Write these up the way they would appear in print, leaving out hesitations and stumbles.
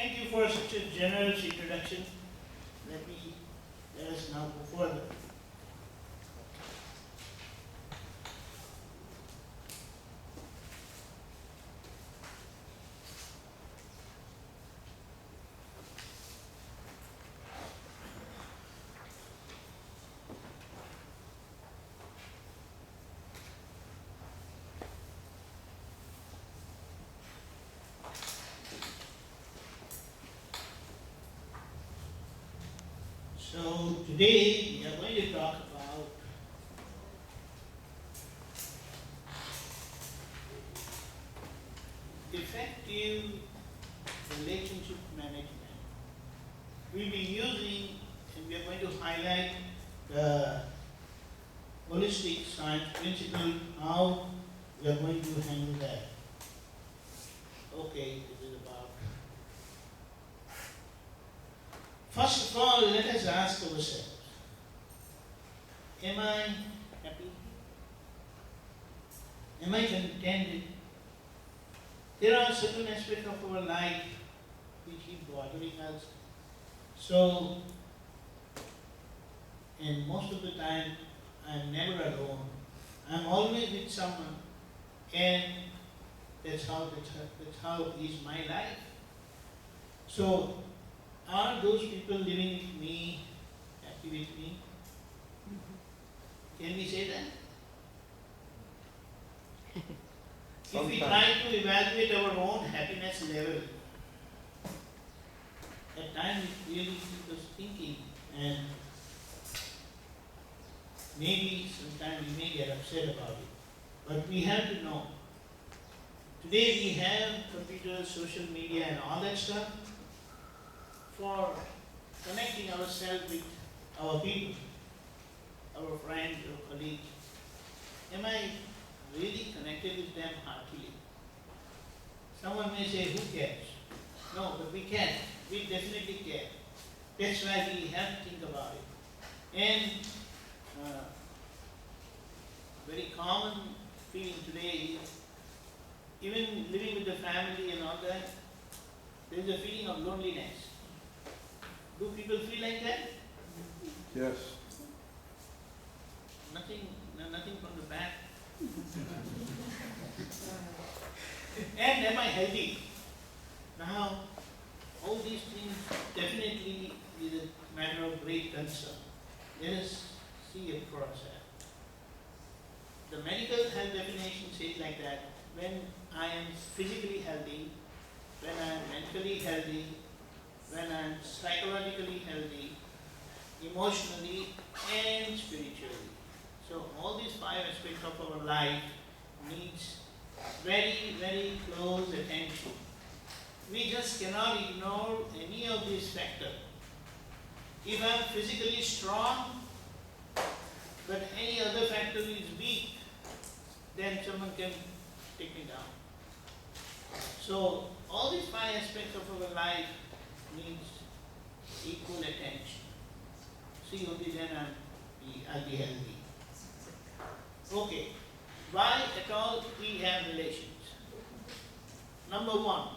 Thank you for such a generous introduction. Let us now go further. So today we are going to talk about effective relationship management. We'll be using and we are going to highlight the holistic science principle, how we are going to handle that. Okay, this is about. First of all, let us ask ourselves, am I happy? Am I contented? There are certain aspects of our life which keep bothering us. So, and most of the time, I'm never alone. I'm always with someone, and that's how is my life. So, are those people living with me, happy with me? Can we say that? If we try to evaluate our own happiness level, at times it really keeps us thinking, and maybe sometimes we may get upset about it. But we have to know. Today we have computers, social media and all that stuff for connecting ourselves with our people, our friends, our colleagues. Am I really connected with them heartily? Someone may say, who cares? No, but we can. We definitely care. That's why we have to think about it. And very common feeling today is, even living with the family and all that, there is a feeling of loneliness. Do people feel like that? Yes. Nothing from the back. And am I healthy? Now, all these things definitely is a matter of great concern. Let us see it for ourselves. The medical health definition says like that: when I am physically healthy, when I am mentally healthy, when I am psychologically healthy, emotionally and spiritually. So all these 5 aspects of our life needs very, very close attention. We just cannot ignore any of these factors. If I am physically strong, but any other factor is weak, then someone can take me down. So all these 5 aspects of our life needs equal attention. See, only then I'll be healthy. Okay, why at all we have relations? Number 1,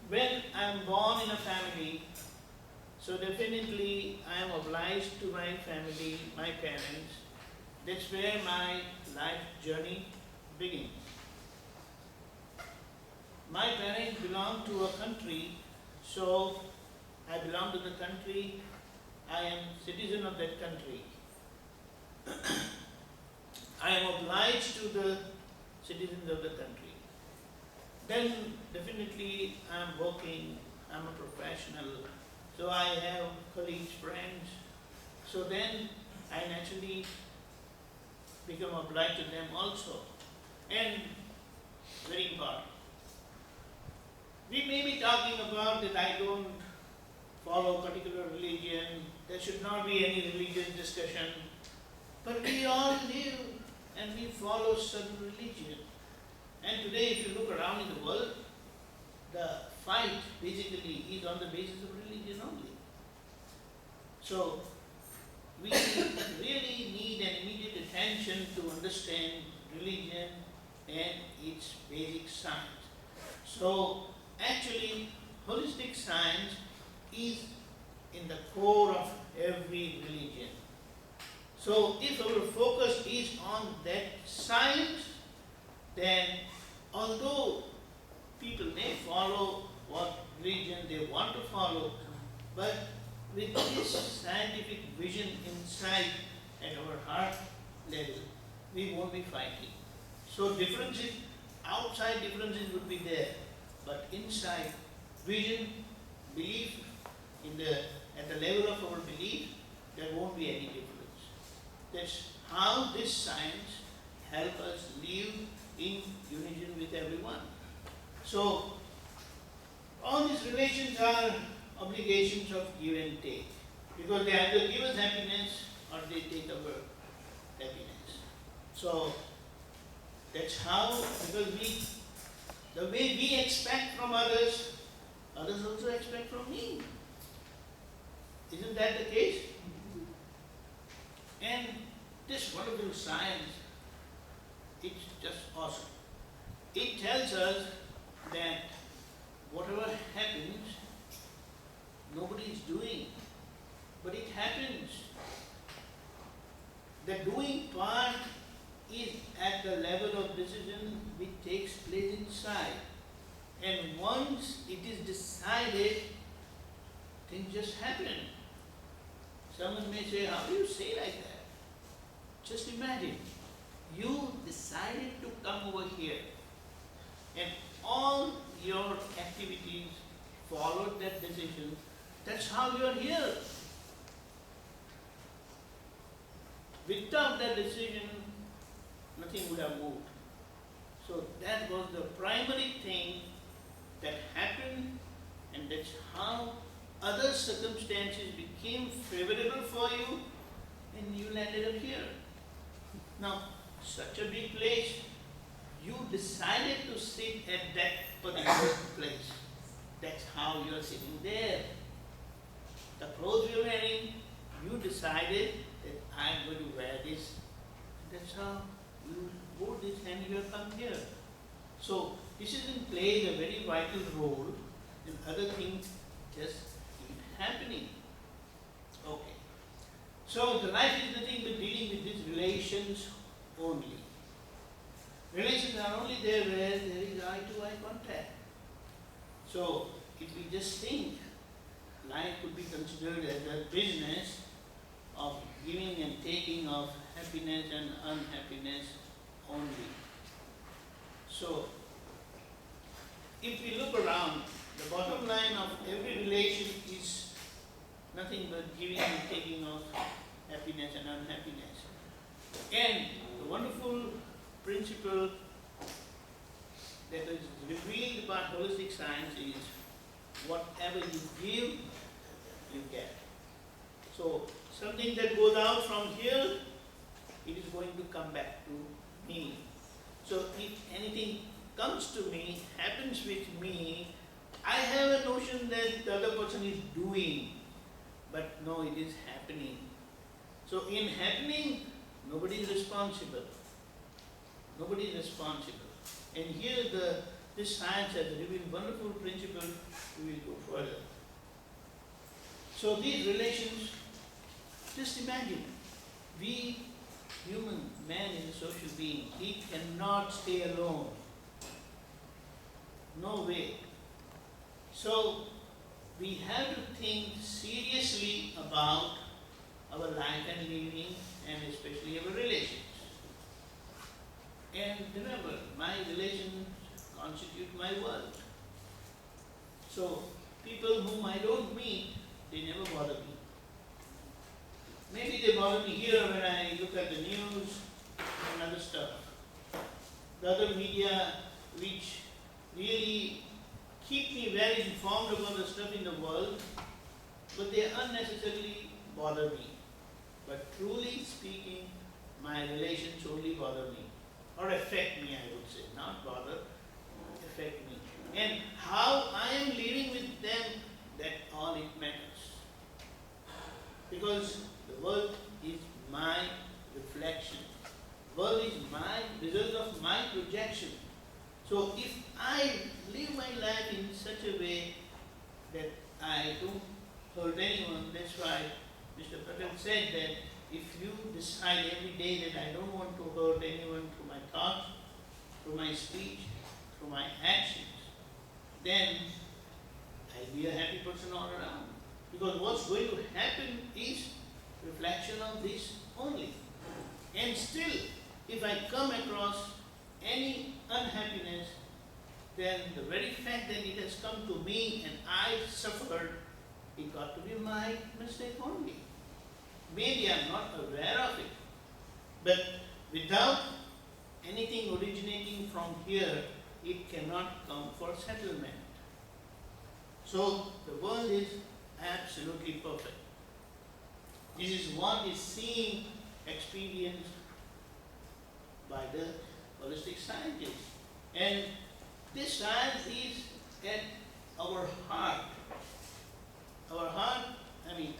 when I am born in a family, so definitely I am obliged to my family, my parents. That's where my life journey begins. My parents belong to a country, so I belong to the country, I am citizen of that country. I am obliged to the citizens of the country. Then definitely I am working, I am a professional, so I have colleagues, friends. So then I naturally become obliged to them also. And very important. We may be talking about that I don't follow a particular religion, there should not be any religious discussion, but we all live and we follow certain religion. And today if you look around in the world, the fight basically is on the basis of religion only. So we really need an immediate attention to understand religion and its basic science. So actually holistic science is in the core of every religion. So if our focus is on that science, then although people may follow what religion they want to follow, but with this scientific vision inside at our heart level, we won't be fighting. So differences, outside differences would be there, but inside vision, belief, at the level of our belief, there won't be any difference. That's how this science helps us live in unison with everyone. So all these relations are obligations of give and take, because they either give us happiness or they take our happiness. So that's how, because the way we expect from others, others also expect from me. Isn't that the case? And this wonderful science, it's just awesome. It tells us that whatever happens, nobody is doing, but it happens. The doing part is at the level of decision which takes place inside. And once it is decided, things just happen. Someone may say, how do you say like that? Just imagine, you decided to come over here and all your activities followed that decision. That's how you are here. Without that decision, nothing would have moved. So that was the primary thing that happened, and that's how other circumstances became favorable for you, and you landed up here. Now, such a big place, you decided to sit at that particular place. That's how you are sitting there. The clothes you're wearing, you decided that I'm going to wear this. That's how you wore this and you have come here. So this is plays a very vital role, and other things just keep happening. Okay. So the life is nothing but dealing with these relations only. Relations are only there where there is eye-to-eye contact. So if we just think, life could be considered as a business of giving and taking of happiness and unhappiness only. So if we look around, the bottom line of every relation is nothing but giving and taking of happiness and unhappiness. And the wonderful principle that is revealed by holistic science is whatever you give, you get. So something that goes out from here, it is going to come back to me. So if anything comes to me, happens with me, I have a notion that the other person is doing, but no, it is happening. So in happening, nobody is responsible. Nobody is responsible. And here this science has revealed wonderful principle. We will go further. So these relations, just imagine, we human, man is a social being. He cannot stay alone. No way. So we have to think seriously about our life and living, and especially our relations. And remember, my relations constitute my world. So people whom I don't meet, they never bother me. Maybe they bother me here when I look at the news and other stuff. The other media which really keep me very informed about the stuff in the world, but they unnecessarily bother me. But truly speaking, my relations only bother me, or affect me, I would say, not bother, affect me. And how I am living with them, that all it matters. Because the world is my reflection. The world is my result of my projection. So if I live my life in such a way that I don't hurt anyone. That's why Mr. Patel said that if you decide every day that I don't want to hurt anyone through my thoughts, through my speech, through my actions, then I'll be a happy person all around. Because what's going to happen is reflection of this only. And still, if I come across any unhappiness, then the very fact that it has come to me and I suffered, it got to be my mistake only. Maybe I'm not aware of it, but without anything originating from here, it cannot come for settlement. So the world is absolutely perfect. This is what is seen, experienced by the holistic scientists. And this science is at our heart. Our heart, I mean,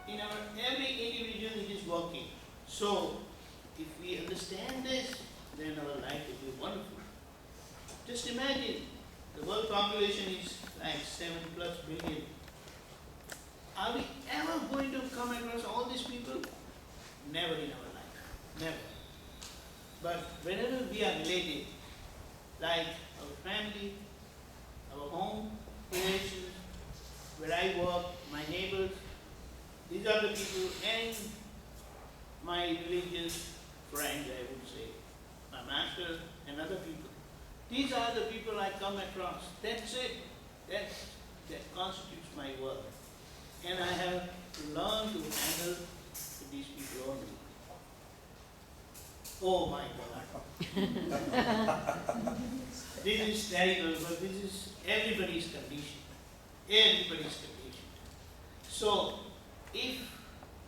in our every individual it is working. So if we understand this, then our life will be wonderful. Just imagine, the world population is like 7+ billion. Are we ever going to come across all these people? Never in our life. Never. But whenever we are related, like our family, our home, relations, where I work, my neighbors, these are the people, and my religious friends, I would say, my master and other people. These are the people I come across. That's it. That constitutes my work. And I have to learn to handle these people only. Oh my God. This is terrible, but this is everybody's condition. Everybody's condition. So, if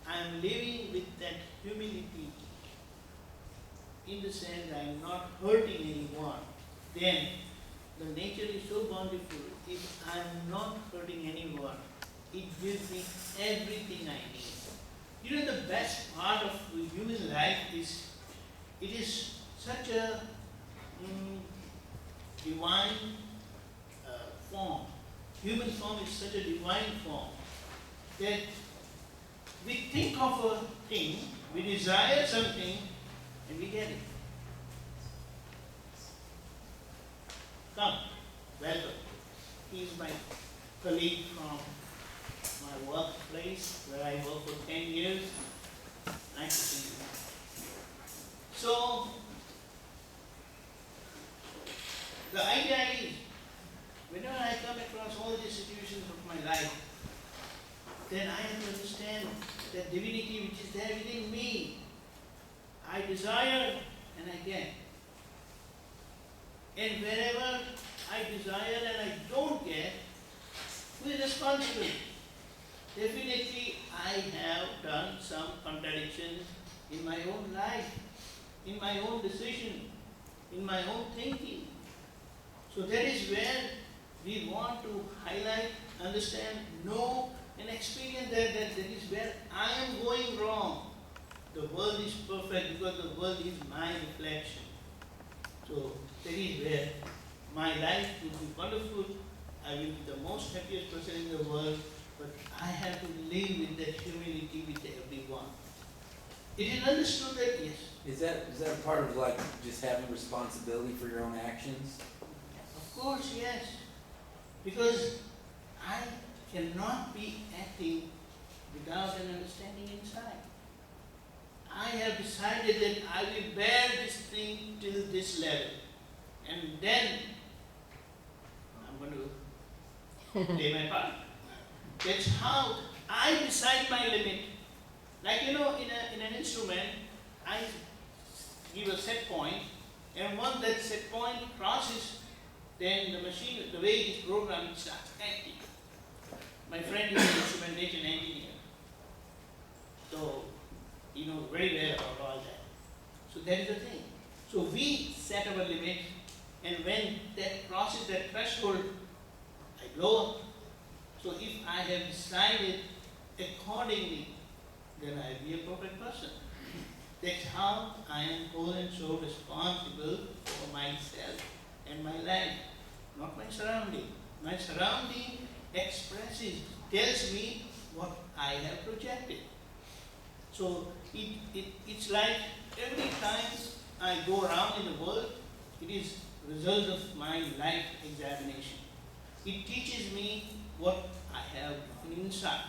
I'm living with that humility, in the sense I'm not hurting anyone, then the nature is so bountiful. If I'm not hurting anyone, it gives me everything I need. You know, the best part of the human life is, it is such a divine form. Human form is such a divine form that we think of a thing, we desire something, and we get it. Come, welcome. He is my colleague from my workplace where I worked for 10 years. Nice to see you. So, the idea is, whenever I come across all these situations of my life, then I have to understand that divinity which is there within me. I desire and I get. And wherever I desire and I don't get, who is responsible? Definitely I have done some contradictions in my own life, in my own decision, in my own thinking. So that is where we want to highlight, understand, know, and experience that is where I am going wrong. The world is perfect because the world is my reflection. So that is where my life will be wonderful. I will be the most happiest person in the world, but I have to live with that humility with everyone. It is understood that yes. Is that part of like just having responsibility for your own actions? Of course, yes. Because I cannot be acting without an understanding inside. I have decided that I will bear this thing till this level. And then I'm going to play my part. That's how I decide my limit. Like, you know, in an instrument, I give a set point, and once that set point crosses, then the machine, the way it is programmed, it starts acting. My friend is an instrumentation engineer, so he knows very well about all that. So that is the thing. So we set our limit, and when that crosses that threshold, I blow up. So if I have decided accordingly, then I will be a perfect person. That's how I am whole and so responsible for myself and my life, not my surrounding. My surrounding tells me what I have projected. So it's like every time I go around in the world, it is result of my life examination. It teaches me what I have on inside.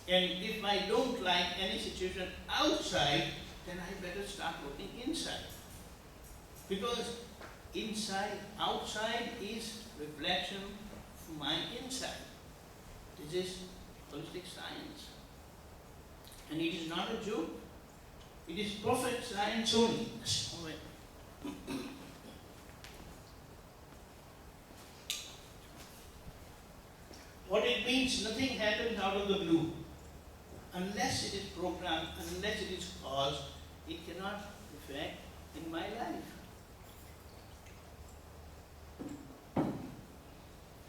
And if I don't like any situation outside, then I better start looking inside. Because outside is reflection of my inside. This is holistic science. And it is not a joke. It is perfect science only. What it means, nothing happens out of the blue. Unless it is programmed, unless it is caused, it cannot affect in my life.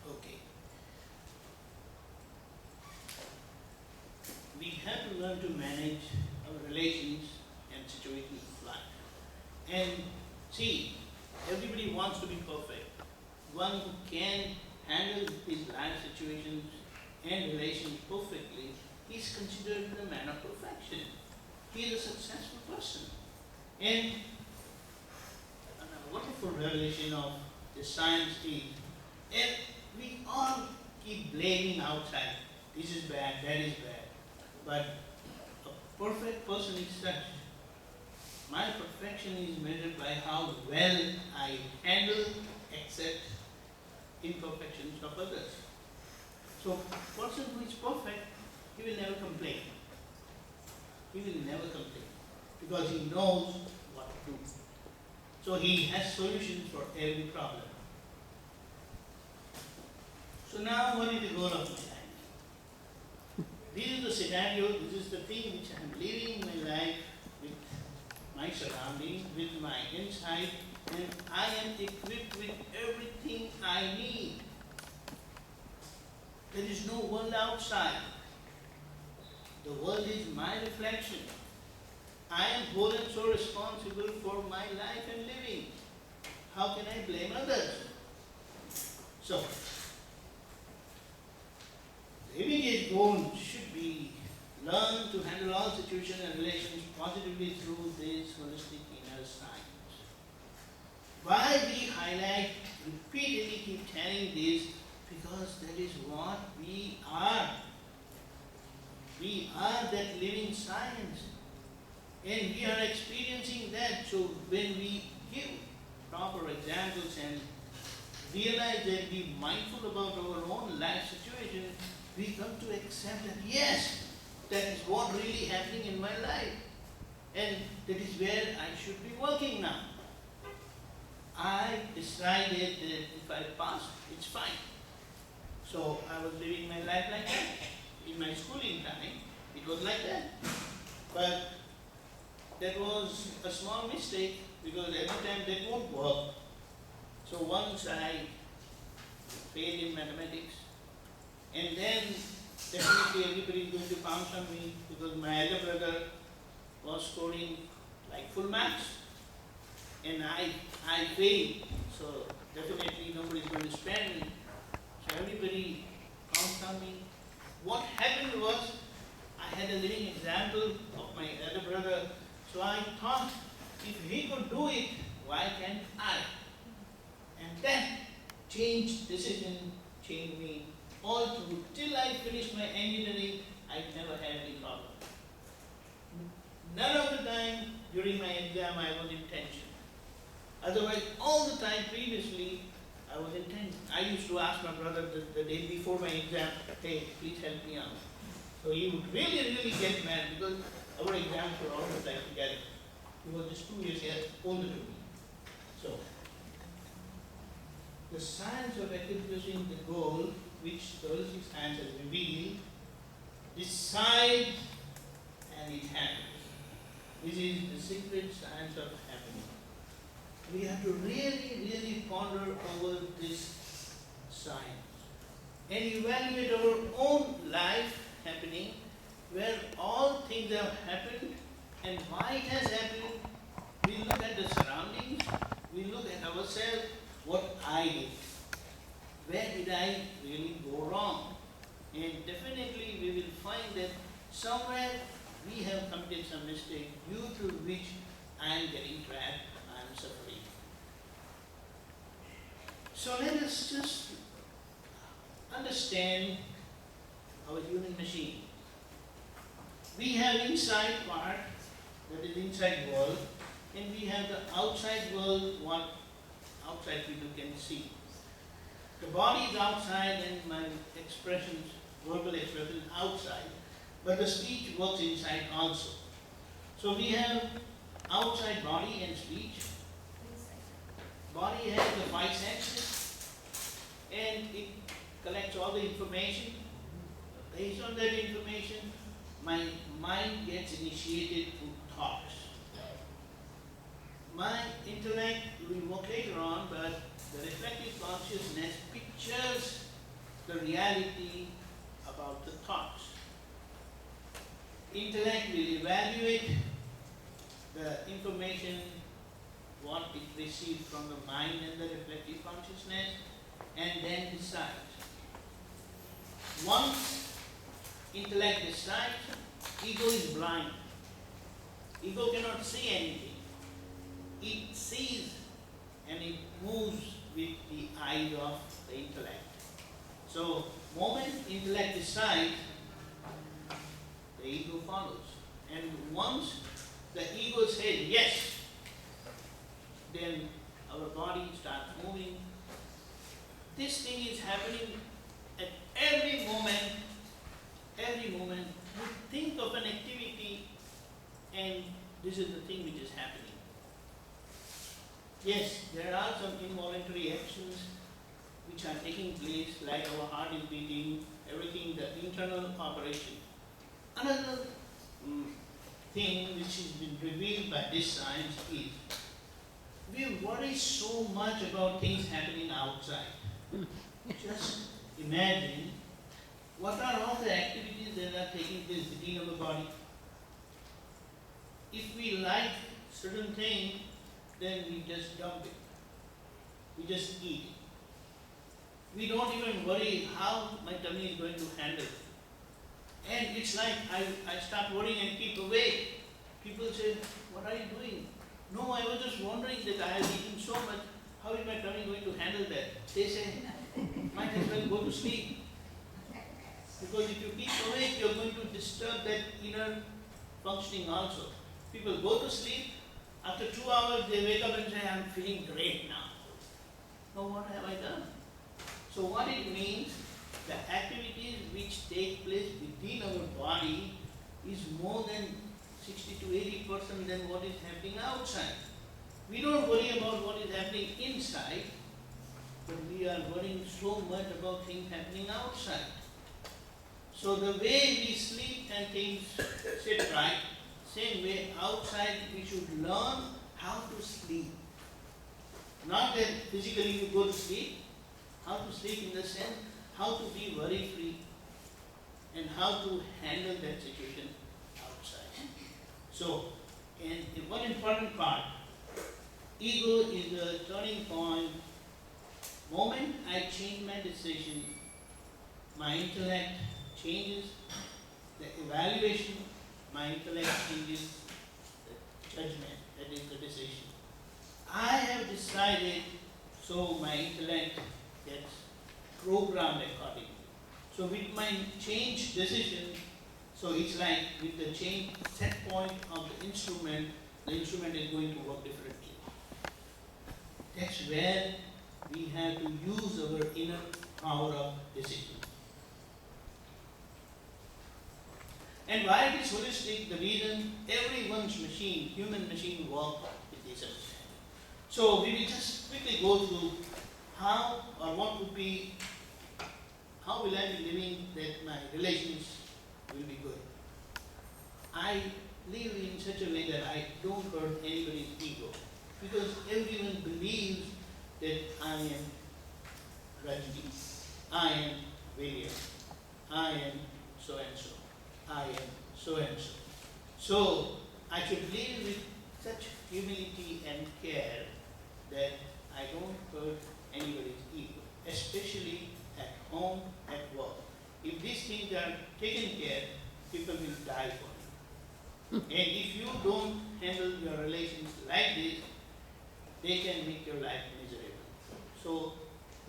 Okay. We have to learn to manage our relations and situations of life. And see, everybody wants to be perfect. One who can handle his life situations and relations perfectly is considered the man of perfection. He is a successful person. And a wonderful revelation of the science is, and we all keep blaming outside. This is bad, that is bad. But a perfect person is such. My perfection is measured by how well I handle, accept imperfections of others. So, a person who is perfect, he will never complain. He will never complain because he knows what to do. So he has solutions for every problem. So now what is the goal of my life? This is the scenario, this is the thing which I am living my life with my surroundings, with my inside, and I am equipped with everything I need. There is no world outside. The world is my reflection. I am whole and so responsible for my life and living. How can I blame others? So, the immediate goal should be learn to handle all situations and relations positively through this holistic inner science. Why we highlight, repeatedly keep telling this? Because that is what we are. We are that living science. And we are experiencing that. So when we give proper examples and realize that be mindful about our own life situation, we come to accept that yes, that is what really happening in my life. And that is where I should be working now. I decided that if I pass, it's fine. So I was living my life like that. In my schooling time, it was like that. But that was a small mistake because every time that won't work. So once I failed in mathematics, and then definitely everybody is going to pounce on me because my elder brother was scoring like full marks, and I failed. So definitely nobody is going to spare me. So everybody pounced on me. What happened was, I had a living example of my elder brother, so I thought, if he could do it, why can't I? And that decision changed me all through. Till I finished my engineering, I never had any problem. None of the time during my exam I was in tension. Otherwise, all the time previously, I was in tension. I used to ask my brother the day before my exam, hey, please help me out. So he would really get mad because our exams were almost like together. He was just 2 years older than me. So, the science of accomplishing the goal which the holistic science has revealed, decide and it happens. This is the secret science of happiness. We have to really ponder over this science and evaluate our own life happening, where all things have happened and why it has happened. We look at the surroundings, we look at ourselves, what I did. where did I really go wrong? And definitely we will find that somewhere we have committed some mistake due to which I am getting trapped, I am suffering. So let us just understand our human machine. We have inside part, that is inside world, and we have the outside world, what outside people can see. The body is outside and my expressions, verbal expression outside, but the speech works inside also. So we have outside body and speech. Body has the five senses and it collects all the information. Based on that information, my mind gets initiated through thoughts. My intellect will work later on, but the reflective consciousness pictures the reality about the thoughts. Intellect will evaluate the information, what it received from the mind and the reflective consciousness, and then decide. Once intellect decides, ego is blind. Ego cannot see anything. It sees and it moves with the eyes of the intellect. So, moment intellect decides, the ego follows. And once the ego says yes, then our body starts moving. This thing is happening at every moment. Every moment you think of an activity and this is the thing which is happening. Yes, there are some involuntary actions which are taking place, like our heart is beating, everything, the internal operation. Another thing which has been revealed by this science is we worry so much about things happening outside. Just imagine what are all the activities that are taking place within our body. If we like certain thing, then we just dump it. We just eat it. We don't even worry how my tummy is going to handle it. And it's like I start worrying and keep away. People say, what are you doing? No, I was just wondering that I have eaten so much, how is my tummy going to handle that? They say, might as well go to sleep. Because if you keep awake, you're going to disturb that inner functioning also. People go to sleep, after 2 hours they wake up and say, I'm feeling great now. Now what have I done? So what it means, the activities which take place within our body is more than 60 to 80% than what is happening outside. We don't worry about what is happening inside, but we are worrying so much about things happening outside. So the way we sleep and things sit right, same way outside we should learn how to sleep. Not that physically you go to sleep, how to sleep in the sense, how to be worry free and how to handle that situation outside. So, and one important part, ego is the turning point. Moment I change my decision, my intellect changes, the evaluation, my intellect changes, the judgment, that is the decision. I have decided, so my intellect gets programmed accordingly. So with my change decision, so it's like with the change set point of the instrument is going to work differently. That's where we have to use our inner power of decision. And why it is holistic, the reason everyone's machine, human machine work with this understanding. So we will just quickly go through how or what would be, how will I be living that my relations will be good. I live in such a way that I don't hurt anybody's ego, because everyone believes that I am Rajni, I am William, I am so and so, I am so and so. So I should live with such humility and care that I don't hurt anybody's ego, especially these things are taken care, people will die for you. And if you don't handle your relations like this, they can make your life miserable. So,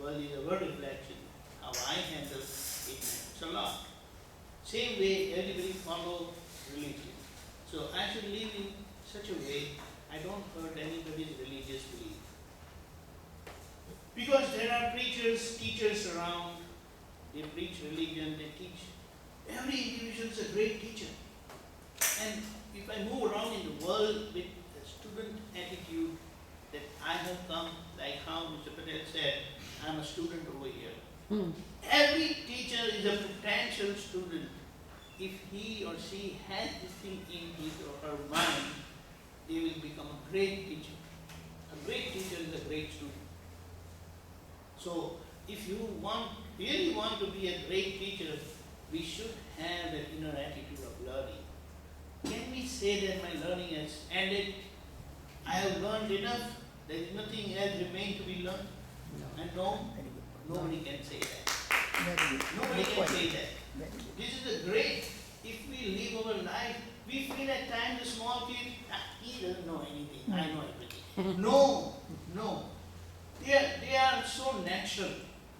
world is a word reflection. How I handle it matters a lot. Same way everybody follow religion. So I should live in such a way I don't hurt anybody's religious belief. Because there are preachers, teachers around, they preach religion, they teach. Every individual is a great teacher. And if I move around in the world with a student attitude that I have come, like how Mr. Patel said, I'm a student over here. Every teacher is a potential student. If he or she has this thing in his or her mind, they will become a great teacher. A great teacher is a great student. So, if you really want to be a great teacher, we should have that inner attitude of learning. Can we say that my learning has ended? I have learned enough. There is nothing else remain to be learned. And no, nobody can say that. Nobody can say that. This is a great. If we live our life, we feel at times the small kid, he doesn't know anything. I know everything. No. They are so natural.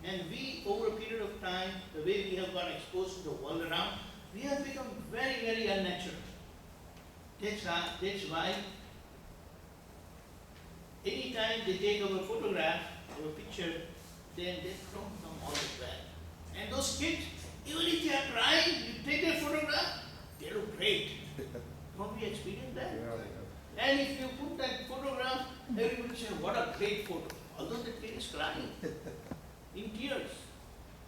And we, over a period of time, the way we have got exposed to the world around, we have become very, very unnatural. That's why anytime they take our photograph, our picture, then they don't come all the well. And those kids, even if they are crying, you take their photograph, they look great. Don't we experience that? Yeah. And if you put that photograph, everybody says, what a great photo. Although the kid is crying in tears.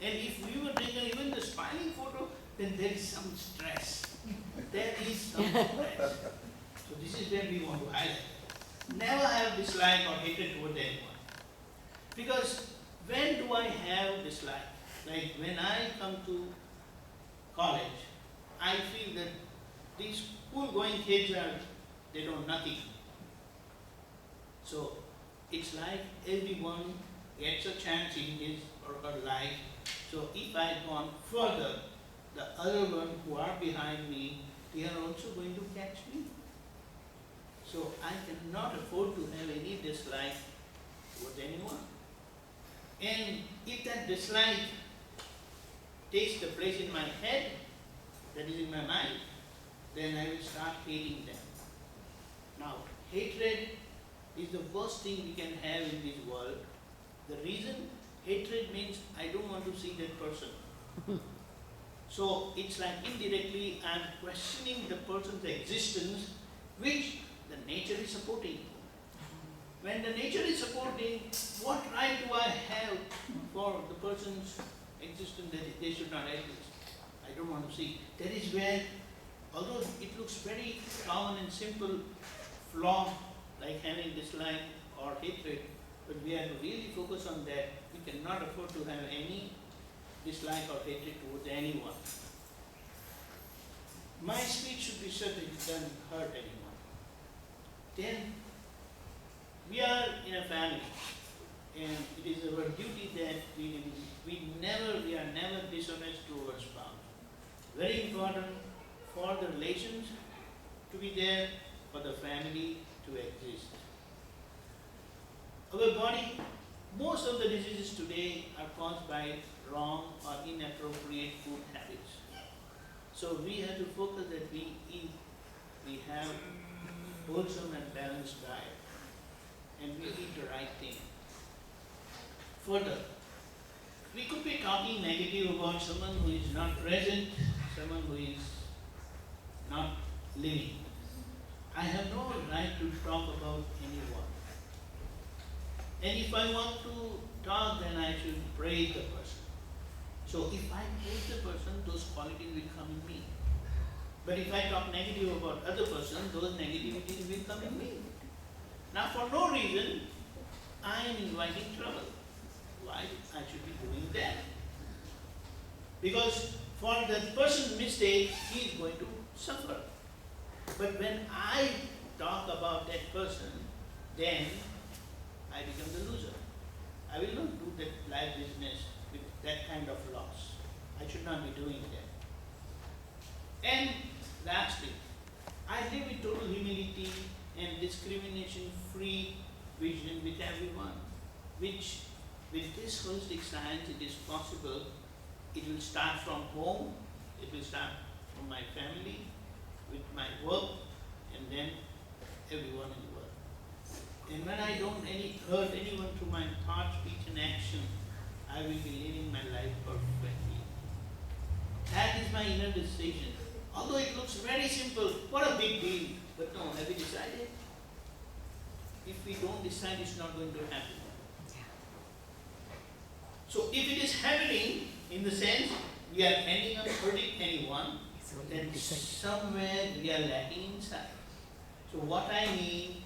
And if we were taken even the smiling photo, then there is some stress. There is some stress. So this is where we want to highlight. Never have dislike or hatred towards anyone. Because when do I have dislike? Like when I come to college, I feel that these school-going kids they know nothing. So it's like everyone gets a chance in his or her life. So if I go on further, the other one who are behind me, they are also going to catch me. So I cannot afford to have any dislike towards anyone. And if that dislike takes the place in my head, that is in my mind, then I will start hating them. Now, hatred is the worst thing we can have in this world. The reason hatred means I don't want to see that person. So it's like indirectly I'm questioning the person's existence, which the nature is supporting. When the nature is supporting, what right do I have for the person's existence that they should not exist? I don't want to see. That is where, although it looks very common and simple flaw, like having dislike or hatred, but we have to really focus on that. We cannot afford to have any dislike or hatred towards anyone. My speech should be such that it doesn't hurt anyone. Then we are in a family, and it is our duty that we are never dishonest to our spouse. Very important for the relations to be there, for the family to exist. Our body, most of the diseases today are caused by wrong or inappropriate food habits. So we have to focus that we have wholesome and balanced diet, and we eat the right thing. Further, we could be talking negative about someone who is not present, someone who is not living. I have no right to talk about anyone. And if I want to talk, then I should praise the person. So if I praise the person, those qualities will come in me. But if I talk negative about other person, those negativities will come in me. Now for no reason, I am inviting trouble. Why I should be doing that? Because for that person's mistake, he is going to suffer. But when I talk about that person, then I become the loser. I will not do that life business with that kind of loss. I should not not be doing that. And lastly, I live with total humility and discrimination-free vision with everyone, which with this holistic science it is possible. It will start from home, it will start from my family, with my work, and then everyone in the world. And when I don't hurt anyone through my thought, speech, and action, I will be living my life perfectly. That is my inner decision. Although it looks very simple, what a big deal. But no, have we decided? If we don't decide, it's not going to happen. So if it is happening, in the sense we are ending up hurting anyone, then somewhere we are lacking inside. So what I mean,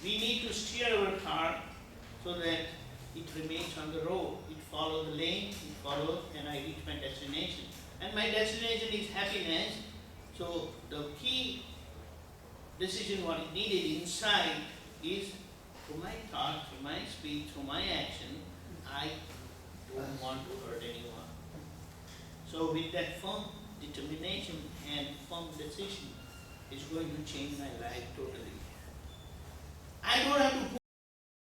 we need to steer our car so that it remains on the road. It follows the lane, it follows, and I reach my destination. And my destination is happiness. So the key decision what is needed inside is through my thought, through my speech, through my action, I don't want to hurt anyone. So with that firm determination and firm decision, it's going to change my life totally. I don't have to